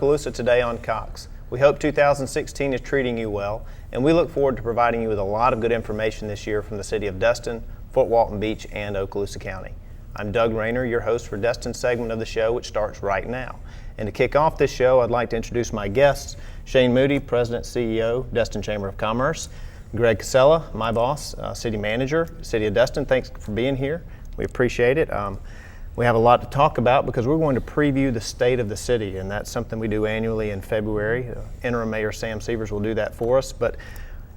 Okaloosa Today on Cox. We hope 2016 is treating you well, and we look forward to providing you with a lot of good information this year from the city of Destin, Fort Walton Beach, and Okaloosa County. I'm Doug Rayner, your host for Destin's segment of the show, which starts right now. And to kick off this show, I'd like to introduce my guests, Shane Moody, President, CEO, Destin Chamber of Commerce, Greg Kisela, my boss, City Manager, City of Destin. Thanks for being here. We appreciate it. We have a lot to talk about because we're going to preview the state of the city, and that's something we do annually in February. Interim Mayor Sam Seevers will do that for us, but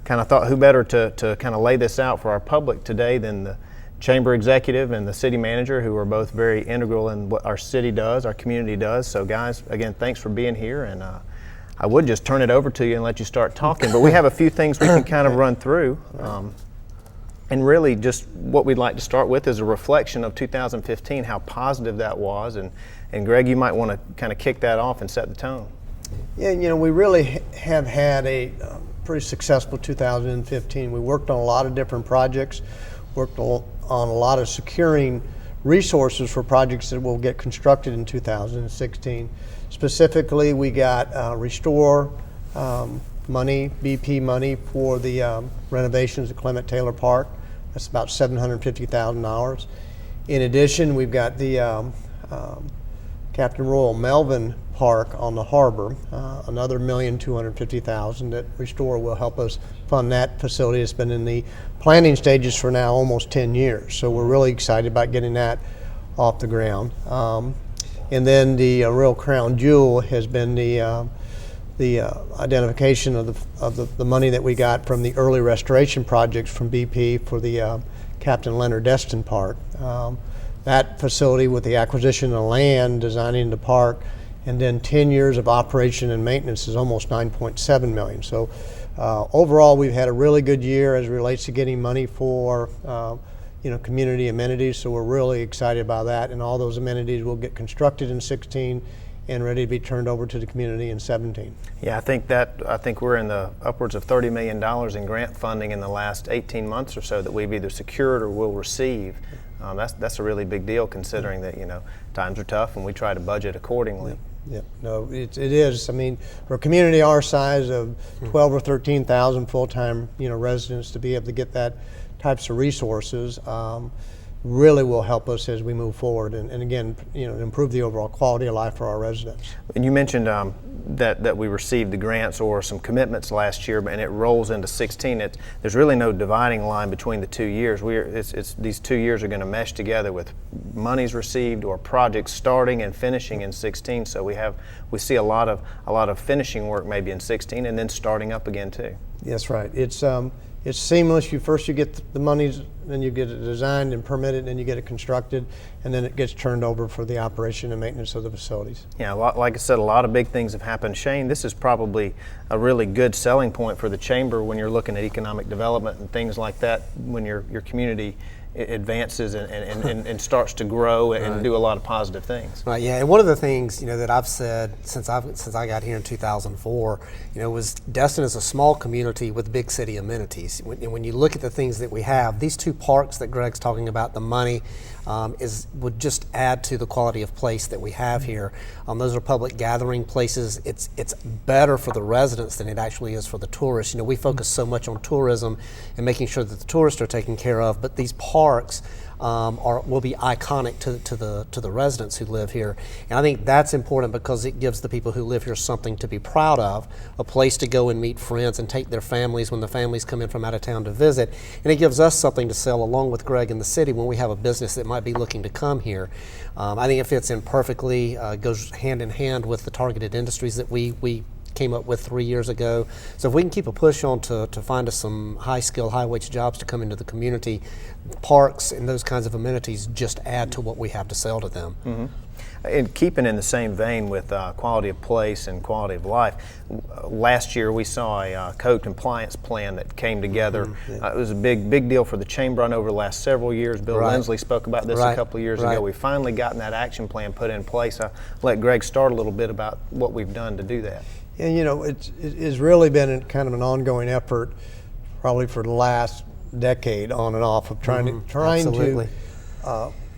kind of thought who better to kind of lay this out for our public today than the Chamber Executive and the City Manager, who are both very integral in what our city does, our community does. So guys, again, thanks for being here, and I would just turn it over to you and let you start talking, but we have a few things we can kind of run through. And really just what we'd like to start with is a reflection of 2015, how positive that was. And Greg, you might want to kind of kick that off and set the tone. Yeah, you know, we really have had a pretty successful 2015. We worked on a lot of different projects, worked on a lot of securing resources for projects that will get constructed in 2016. Specifically, we got Restore money, BP money for the renovations at Clement Taylor Park. That's about $750,000. In addition, we've got the Captain Royal Melvin Park on the harbor, another $1,250,000 that Restore will help us fund that facility. It's been in the planning stages for now almost 10 years. So we're really excited about getting that off the ground. And then the real crown jewel has been the identification of the money that we got from the early restoration projects from BP for the Captain Leonard Destin Park. That facility with the acquisition of land, designing the park, and then 10 years of operation and maintenance is almost $9.7 million. So overall, we've had a really good year as it relates to getting money for community amenities. So we're really excited about that, and all those amenities will get constructed in 16 and ready to be turned over to the community in 17. Yeah, I think we're in the upwards of $30 million in grant funding in the last 18 months or so that we've either secured or will receive. That's a really big deal considering that times are tough and we try to budget accordingly. Yeah, no, it is. I mean, for a community our size of 12 or 13,000 full-time residents, to be able to get that types of resources really will help us as we move forward and again, improve the overall quality of life for our residents. And you mentioned that we received the grants or some commitments last year, and it rolls into 16. There's really no dividing line between the 2 years. These 2 years are going to mesh together with monies received or projects starting and finishing in 16. So we see a lot of finishing work maybe in 16 and then starting up again too. That's right. It's seamless. You get the monies, then you get it designed and permitted, and then you get it constructed, and then it gets turned over for the operation and maintenance of the facilities. Yeah, like I said, a lot of big things have happened. Shane, this is probably a really good selling point for the Chamber when you're looking at economic development and things like that, when your community advances and starts to grow and do a lot of positive things. Right. Yeah. And one of the things that I've said since I got here in 2004, was Destin is a small community with big city amenities. When you look at the things that we have, these two parks that Greg's talking about, the money would just add to the quality of place that we have here. Those are public gathering places. It's better for the residents than it actually is for the tourists. We focus so much on tourism and making sure that the tourists are taken care of, but these parks will be iconic to the residents who live here. And I think that's important because it gives the people who live here something to be proud of, a place to go and meet friends and take their families when the families come in from out of town to visit. And it gives us something to sell along with Greg in the city when we have a business that might be looking to come here. I think it fits in perfectly, goes hand in hand with the targeted industries that we came up with 3 years ago. So if we can keep a push on to find us some high-skill, high-wage jobs to come into the community, parks and those kinds of amenities just add to what we have to sell to them. Mm-hmm. And keeping in the same vein with quality of place and quality of life, last year we saw a code compliance plan that came together. Mm-hmm. Yeah. It was a big deal for the Chamber. I know over the last several years, Bill Lindsley spoke about this a couple of years ago. We've finally gotten that action plan put in place. I'll let Greg start a little bit about what we've done to do that. And it's really been kind of an ongoing effort, probably for the last decade on and off, of trying to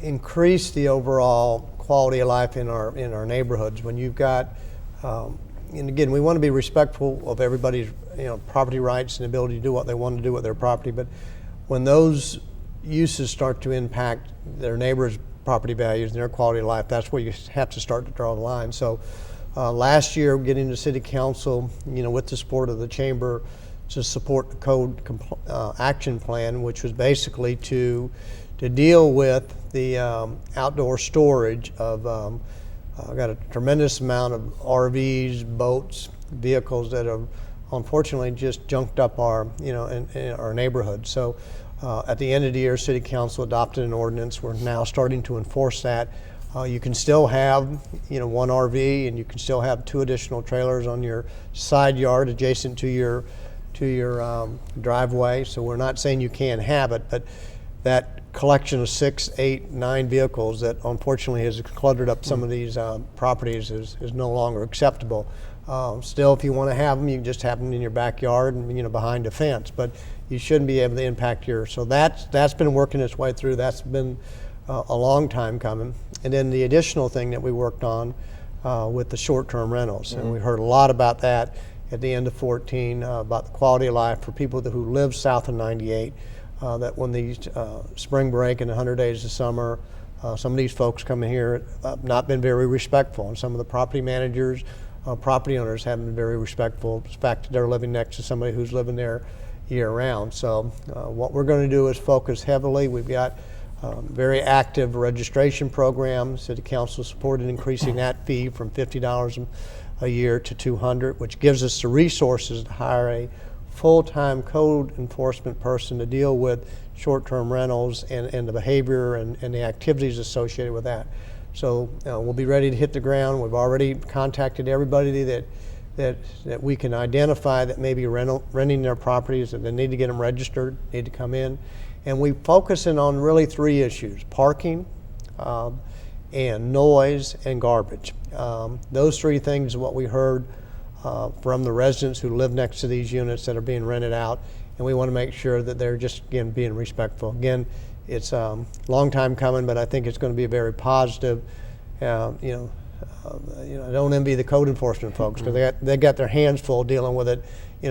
increase the overall quality of life in our neighborhoods. When you've got And again, we want to be respectful of everybody's property rights and ability to do what they want to do with their property. But when those uses start to impact their neighbors' property values and their quality of life, that's where you have to start to draw the line. So last year, getting the City Council, with the support of the Chamber, to support the code action plan, which was basically to deal with the outdoor storage of got a tremendous amount of RVs, boats, vehicles that have unfortunately just junked up our in our neighborhood. So at the end of the year, City Council adopted an ordinance. We're now starting to enforce that. You can still have one RV, and you can still have 2 additional trailers on your side yard adjacent to your driveway. So we're not saying you can't have it, but that collection of 6, 8, 9 vehicles that unfortunately has cluttered up some of these properties is no longer acceptable. Still, if you want to have them, you can just have them in your backyard and behind a fence, but you shouldn't be able to impact yours. So that's been working its way through. That's been a long time coming. And then the additional thing that we worked on with the short-term rentals, and we heard a lot about that at the end of 14 about the quality of life for people who live south of 98. That when the spring break and 100 days of summer, some of these folks coming here have not been very respectful, and some of the property managers, property owners haven't been very respectful. In fact, they're living next to somebody who's living there year-round. So what we're going to do is focus heavily. We've got very active registration program. City Council supported increasing that fee from $50 a year to $200, which gives us the resources to hire a full-time code enforcement person to deal with short-term rentals and the behavior and the activities associated with that. So we'll be ready to hit the ground. We've already contacted everybody that we can identify that may be renting their properties, and they need to get them registered, need to come in. And we focus in on really 3 issues: parking, and noise, and garbage. Those 3 things are what we heard from the residents who live next to these units that are being rented out, and we want to make sure that they're just, again, being respectful. Again, it's a long time coming, but I think it's going to be very positive. I don't envy the code enforcement folks, because they got their hands full dealing with it,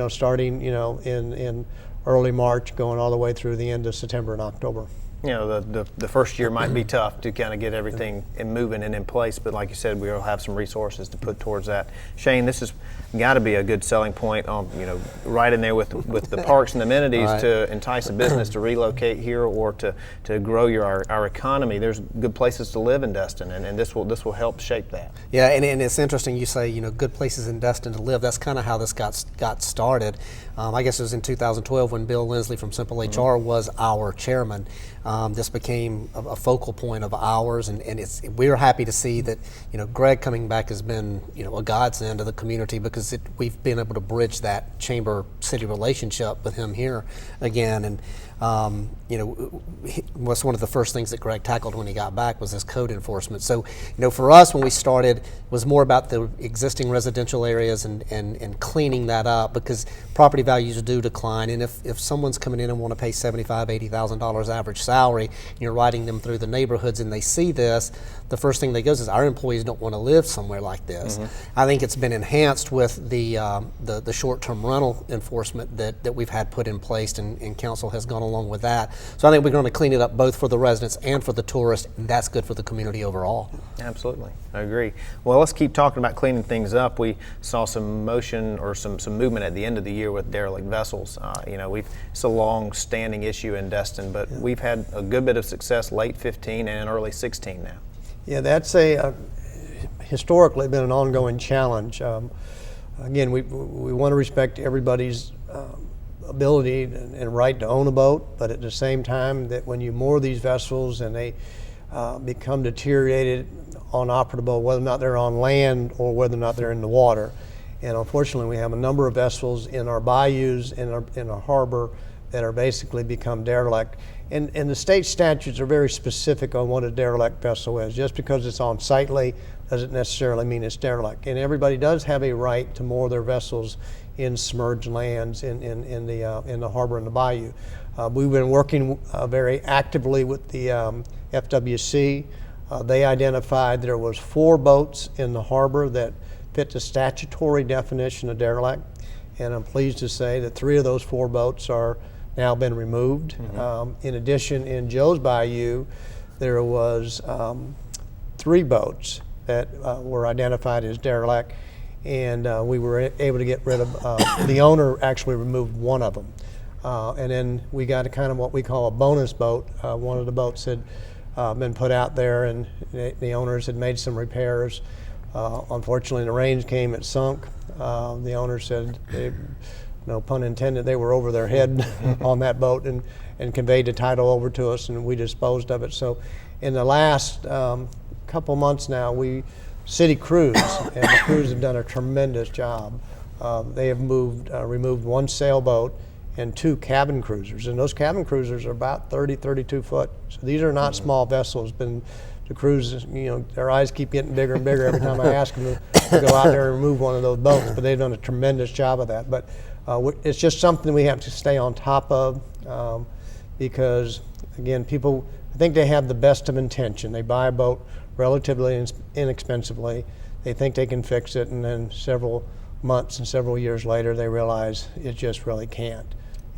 starting in early March, going all the way through the end of September and October. The first year might be tough to kind of get everything moving and in place, but like you said, we'll have some resources to put towards that. Shane, this has got to be a good selling point, right in there with the parks and amenities right, to entice a business to relocate here or to grow our economy. There's good places to live in Destin, and this will help shape that. Yeah, and it's interesting you say good places in Destin to live. That's kind of how this got started. I guess it was in 2012 when Bill Lindsley from Simple HR was our chairman. This became a focal point of ours, and we're happy to see that Greg coming back has been a godsend to the community, because we've been able to bridge that chamber-city relationship with him here again. And was one of the first things that Greg tackled when he got back was this code enforcement. So for us when we started, it was more about the existing residential areas and cleaning that up, because property values do decline, and if someone's coming in and want to pay $75,000, $80,000 average salary, and you're riding them through the neighborhoods and they see this, the first thing that goes is our employees don't want to live somewhere like this. I think it's been enhanced with the short-term rental enforcement that we've had put in place, and council has gone along with that. So I think we're going to clean it up both for the residents and for the tourists, and that's good for the community overall. Absolutely, I agree. Well, let's keep talking about cleaning things up. We saw some motion or some movement at the end of the year with derelict vessels. It's a long-standing issue in Destin, but we've had a good bit of success late 15 and early 16 now. Yeah, that's historically been an ongoing challenge. Again, we want to respect everybody's ability and right to own a boat, but at the same time, that when you moor these vessels and they become deteriorated, unoperable, whether or not they're on land or whether or not they're in the water. And unfortunately, we have a number of vessels in our bayous, in our harbor, that are basically become derelict. And the state statutes are very specific on what a derelict vessel is. Just because it's unsightly doesn't necessarily mean it's derelict. And everybody does have a right to moor their vessels in submerged lands in the harbor and the bayou. We've been working very actively with the FWC. They identified there was 4 boats in the harbor that fit the statutory definition of derelict. And I'm pleased to say that 3 of those 4 boats are now been removed. In addition, in Joe's Bayou, there was 3 boats that were identified as derelict, and we were able to get rid of, the owner actually removed 1 of them. And then we got a kind of what we call a bonus boat. One of the boats had been put out there, and the owners had made some repairs. Unfortunately, the rains came, it sunk. The owner said, no pun intended, they were over their head on that boat, and conveyed the title over to us, and we disposed of it. So in the last couple months now, City Crews and the crews have done a tremendous job. They have removed 1 sailboat and 2 cabin cruisers, and those cabin cruisers are about 30, 32 foot. So these are not small vessels. The crews, their eyes keep getting bigger and bigger every time I ask them to go out there and remove one of those boats, but they've done a tremendous job of that. But it's just something we have to stay on top of, because, again, people, I think they have the best of intention. They buy a boat relatively inexpensively. They think they can fix it, and then several months and several years later, they realize it just really can't.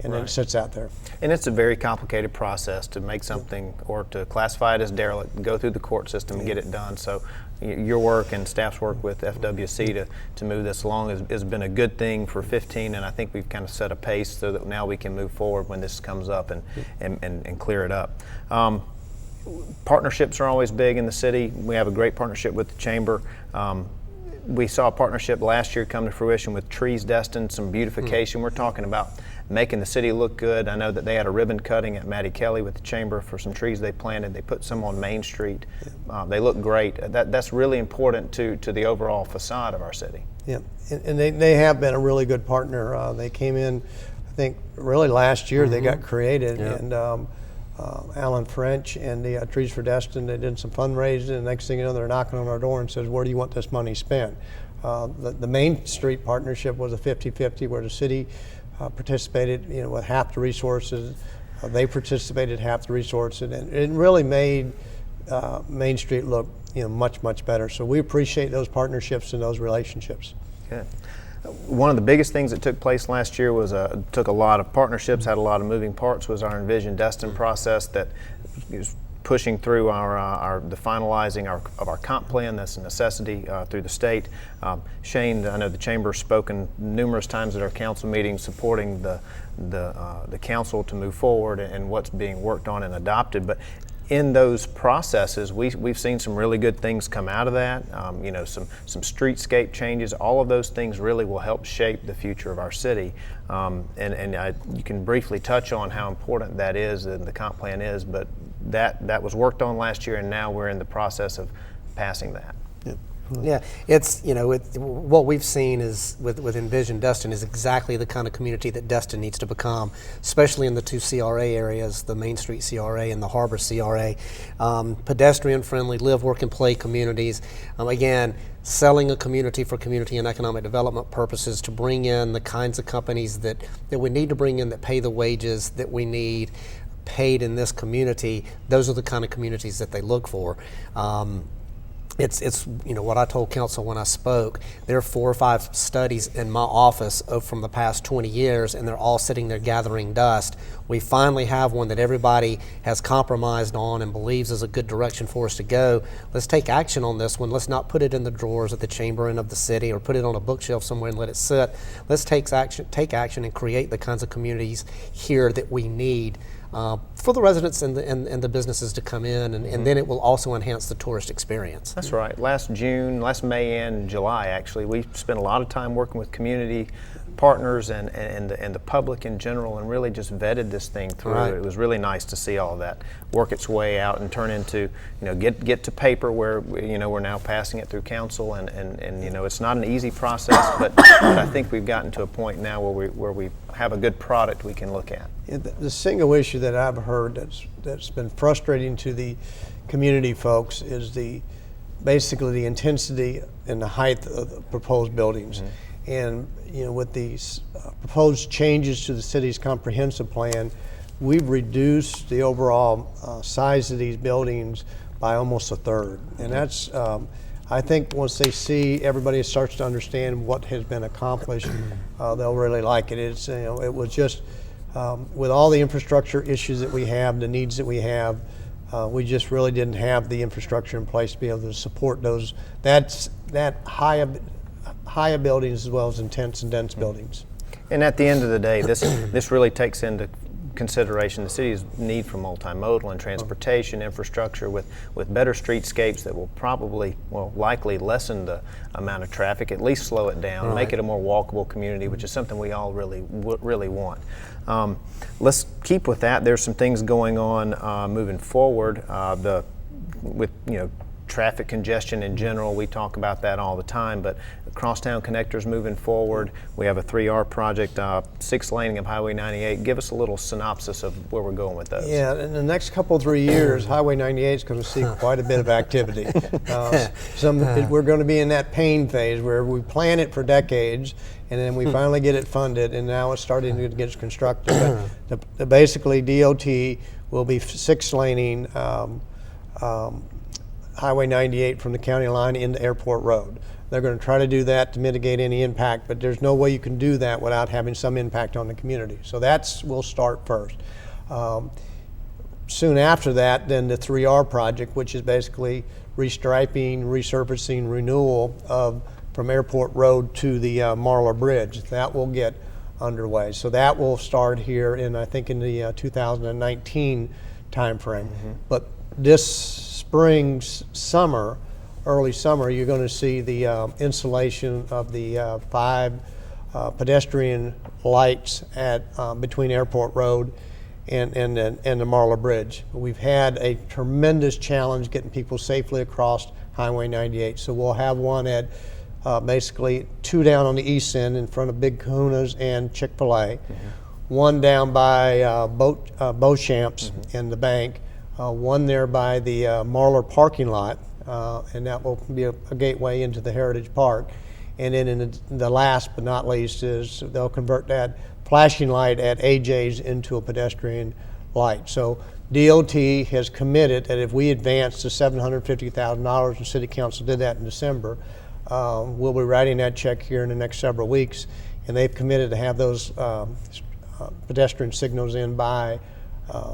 And then it sits out there. And it's a very complicated process to make something, or to classify it as derelict, go through the court system and get it done. So your work and staff's work with FWC to move this along has been a good thing for 15, and I think we've kind of set a pace so that now we can move forward when this comes up and clear it up. Partnerships are always big in the city. We have a great partnership with the Chamber. We saw a partnership last year come to fruition with Trees Destin, some beautification. We're talking about making the city look good. I know that they had a ribbon cutting at Mattie Kelly with the Chamber for some trees they planted. They put some on Main Street. They look great. That's really important to the overall facade of our city. Yeah, and they have been a really good partner. They came in, I think, really last year. They got created, and Alan French and the Trees for Destin, they did some fundraising, and the next thing you know, they're knocking on our door and says, where do you want this money spent? The Main Street partnership was a 50-50 where the city participated with half the resources. They participated half the resources, and it really made Main Street look much, much better. So we appreciate those partnerships and those relationships. Good. One of the biggest things that took place last year was took a lot of partnerships, had a lot of moving parts, was our Envision Destin process that is pushing through the finalizing of our comp plan. That's a necessity through the state. Shane, I know the Chamber's spoken numerous times at our council meetings supporting the council to move forward and what's being worked on and adopted. But in those processes, we've seen some really good things come out of that. Some streetscape changes. All of those things really will help shape the future of our city. You can briefly touch on how important that is and the comp plan is, but that was worked on last year, and now we're in the process of passing that. Yeah, it's what we've seen is with Envision Destin is exactly the kind of community that Destin needs to become, especially in the 2 CRA areas, the Main Street CRA and the Harbor CRA. Pedestrian friendly, live, work, and play communities. Again, selling a community for community and economic development purposes to bring in the kinds of companies that we need to bring in that pay the wages that we need paid in this community. Those are the kind of communities that they look for. It's what I told council when I spoke. There are 4 or 5 studies in my office from the past 20 years, and they're all sitting there gathering dust. We finally have one that everybody has compromised on and believes is a good direction for us to go. Let's take action on this one. Let's not put it in the drawers at the chamber and of the city, or put it on a bookshelf somewhere and let it sit. Let's take action and create the kinds of communities here that we need for the residents and the businesses to come in, and then it will also enhance the tourist experience. That's right. Last May and July, actually, we spent a lot of time working with community partners and the public in general, and really just vetted this thing through. Right. It was really nice to see all of that work its way out and turn into, get to paper where we're now passing it through council, and it's not an easy process, but I think we've gotten to a point now where we have a good product we can look at. The single issue that I've heard that's been frustrating to the community folks is basically the intensity and the height of the proposed buildings. Mm-hmm. And with these proposed changes to the city's comprehensive plan, we've reduced the overall size of these buildings by almost a third. And that's, I think once they see everybody starts to understand what has been accomplished, they'll really like it. It's, it was just with all the infrastructure issues that we have, the needs that we have, we just really didn't have the infrastructure in place to be able to support those that higher buildings as well as intense and dense buildings. And at the end of the day, this really takes into consideration the city's need for multimodal and transportation infrastructure with better streetscapes that will likely lessen the amount of traffic, at least slow it down, make it a more walkable community, which is something we all really want. Let's keep with that. There's some things going on moving forward. With traffic congestion in general, we talk about that all the time, but crosstown connectors moving forward. We have a 3R project, 6 laning of Highway 98. Give us a little synopsis of where we're going with those. Yeah, in the next couple, 3 years, Highway 98 is going to see quite a bit of activity. We're going to be in that pain phase where we plan it for decades, and then we finally get it funded, and now it's starting to get constructed. But basically, DOT will be 6 laning Highway 98 from the county line into Airport Road. They're going to try to do that to mitigate any impact, but there's no way you can do that without having some impact on the community. So we'll start first. Soon after that, then the 3R project, which is basically restriping, resurfacing, renewal from Airport Road to the Marler Bridge. That will get underway. So that will start here in the 2019 timeframe. But this early summer, you're going to see the installation of the 5 pedestrian lights between Airport Road and the Marler Bridge. We've had a tremendous challenge getting people safely across Highway 98. So we'll have one at basically 2 down on the east end in front of Big Kahuna's and Chick-fil-A, 1 down by Beauchamp's and the bank, 1 there by the Marler parking lot, and that will be a gateway into the Heritage Park. And then in the last but not least is they'll convert that flashing light at AJ's into a pedestrian light. So DOT has committed that if we advance to $750,000, and City Council did that in December, we'll be writing that check here in the next several weeks, and they've committed to have those pedestrian signals in by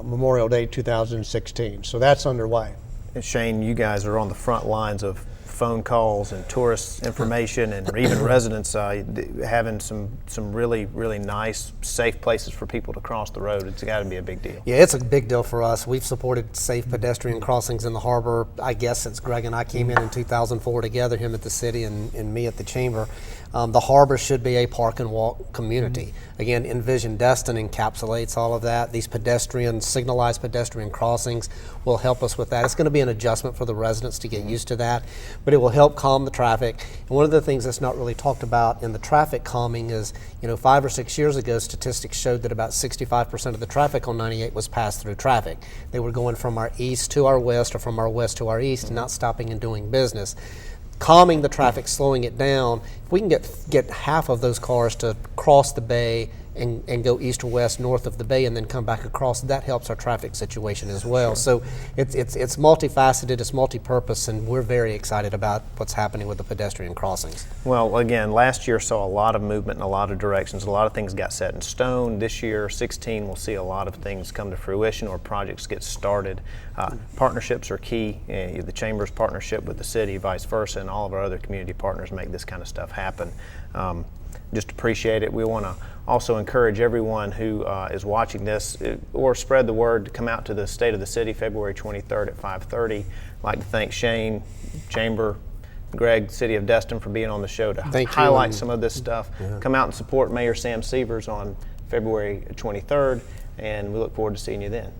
Memorial Day 2016. So that's underway. And Shane, you guys are on the front lines of phone calls and tourist information and even residents having some really nice, safe places for people to cross the road. It's got to be a big deal. Yeah, it's a big deal for us. We've supported safe pedestrian crossings in the harbor, I guess, since Greg and I came in 2004 together, him at the city and me at the chamber. The harbor should be a park and walk community. Again, Envision Destin encapsulates all of that. These signalized pedestrian crossings will help us with that. It's going to be an adjustment for the residents to get used to that, but it will help calm the traffic. And one of the things that's not really talked about in the traffic calming is, 5 or 6 years ago, statistics showed that about 65% of the traffic on 98 was pass-through traffic. They were going from our east to our west or from our west to our east and not stopping and doing business. Calming the traffic, slowing it down, if we can get half of those cars to cross the bay and go east or west north of the bay and then come back across, that helps our traffic situation as well. So it's multifaceted, it's multi-purpose, and we're very excited about what's happening with the pedestrian crossings. Well, again, last year saw a lot of movement in a lot of directions. A lot of things got set in stone. This year, 16, we'll see a lot of things come to fruition or projects get started. Partnerships are key. The Chamber's partnership with the city, vice versa, and all of our other community partners make this kind of stuff happen. Just appreciate it. We want to also encourage everyone who is watching this or spread the word to come out to the State of the City February 23rd at 5:30. I'd like to thank Shane, Chamber, Greg, City of Destin for being on the show to highlight some of this stuff. Come out and support Mayor Sam Seevers on February 23rd, and we look forward to seeing you then.